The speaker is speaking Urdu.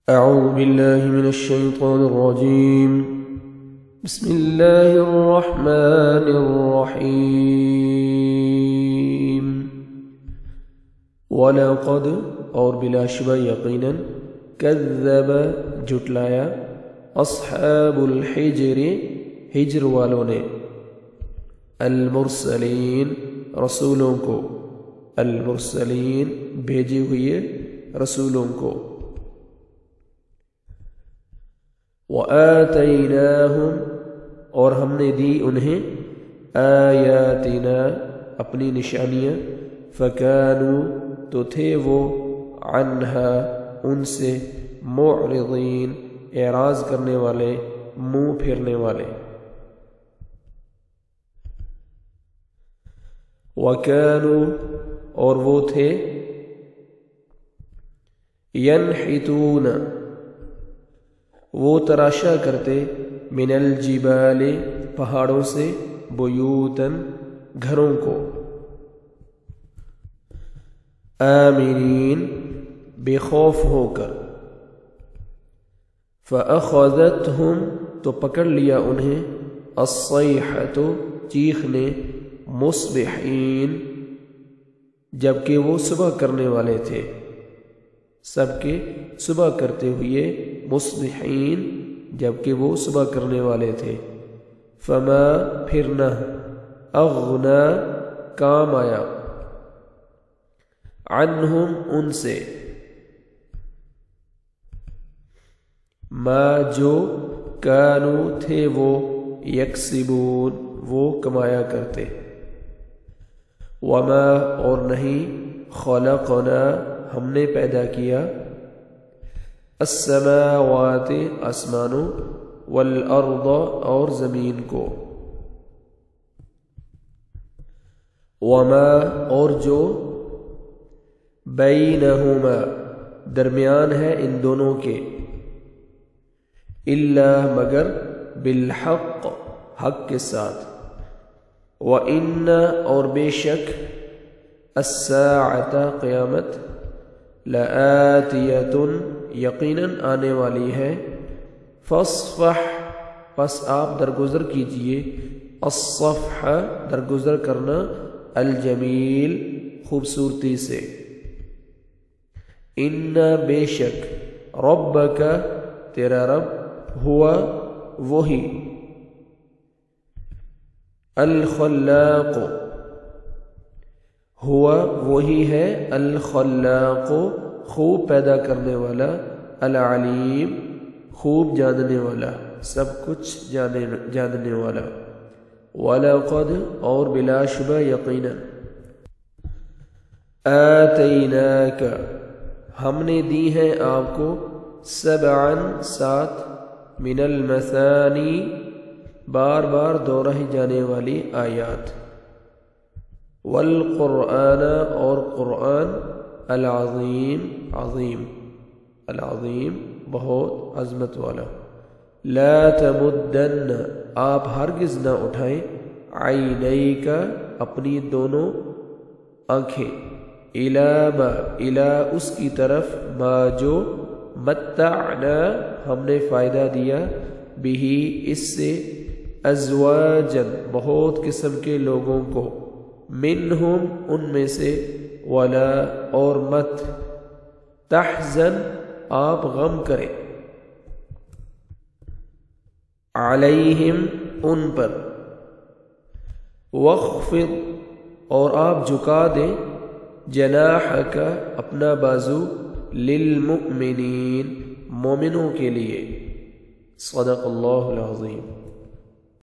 أعوذ بالله من الشيطان الرجيم. بسم الله الرحمن الرحيم. وَلَقَدْ اور بلا شبہ یقیناً کذب جھٹلایا اصحاب الحجر ہجر والوں نے المرسلین رسولوں کو، المرسلین بھیجے ہوئے رسولوں کو، وَآتَيْنَاهُمْ اور ہم نے دی انہیں آیاتنا اپنی نشانیاں، فَكَانُوا تو تھے وہ عنہا ان سے معرضین اعراض کرنے والے، منہ پھیرنے والے، وَكَانُوا اور وہ تھے يَنْحِتُونَ وہ تراشا کرتے من الجبال پہاڑوں سے، بیوتن گھروں کو، آمنین بے خوف ہو کر، فأخذتهم تو پکڑ لیا انہیں الصیحۃ چیخ نے، مصبحین جبکہ وہ صبح کرنے والے تھے، سب کے صبح کرتے ہوئے، مصبحین جبکہ وہ صبح کرنے والے تھے، فما پھرنا، اغنا کام آیا، عنہم ان سے، ما جو کانوا تھے وہ، یکسبون وہ کمایا کرتے، وما اور نہیں، خلقنا ہم نے پیدا کیا، السماوات آسمانوں، والارض اور زمین کو، وما اور جو، بینہما درمیان ہے ان دونوں کے، الا مگر، بالحق حق کے ساتھ، وَإِنَّ اور بے شک، الساعۃ قیامت، لآتیۃ یقیناً آنے والی ہے، فاصفح پس آپ درگزر کیجئے، الصفح درگزر کرنا، الجمیل خوبصورتی سے، ان بے شک، ربک تیرا رب، ہوا وہی، الخلاق ہوا وہی ہے، الخلاق خوب پیدا کرنے والا، العلیم خوب جاننے والا، سب کچھ جاننے والا، وَلَقَدْ اور بلا شبہ یقیناً، آتَيْنَاكَ ہم نے دی ہیں آپ کو، سبعاً سات، من المثانی بار بار دہرائی جانے والی آیات، والقرآن اور قرآن، العظیم عظیم، العظیم بہت عظمت والا، لا تمدن آپ ہرگز نہ اٹھائیں، عینیک اپنی دونوں آنکھیں، الی اس کی طرف، ما جو، متعنا ہم نے فائدہ دیا، بہی اس سے، ازواجن بہت قسم کے لوگوں کو، منہم ان میں سے، ولا اور مت، تحزن آپ غم کریں، علیہم ان پر، واخفض اور آپ جھکا دیں، جناحک اپنا بازو، للمؤمنین مومنوں کے لیے، صدق اللہ العظیم۔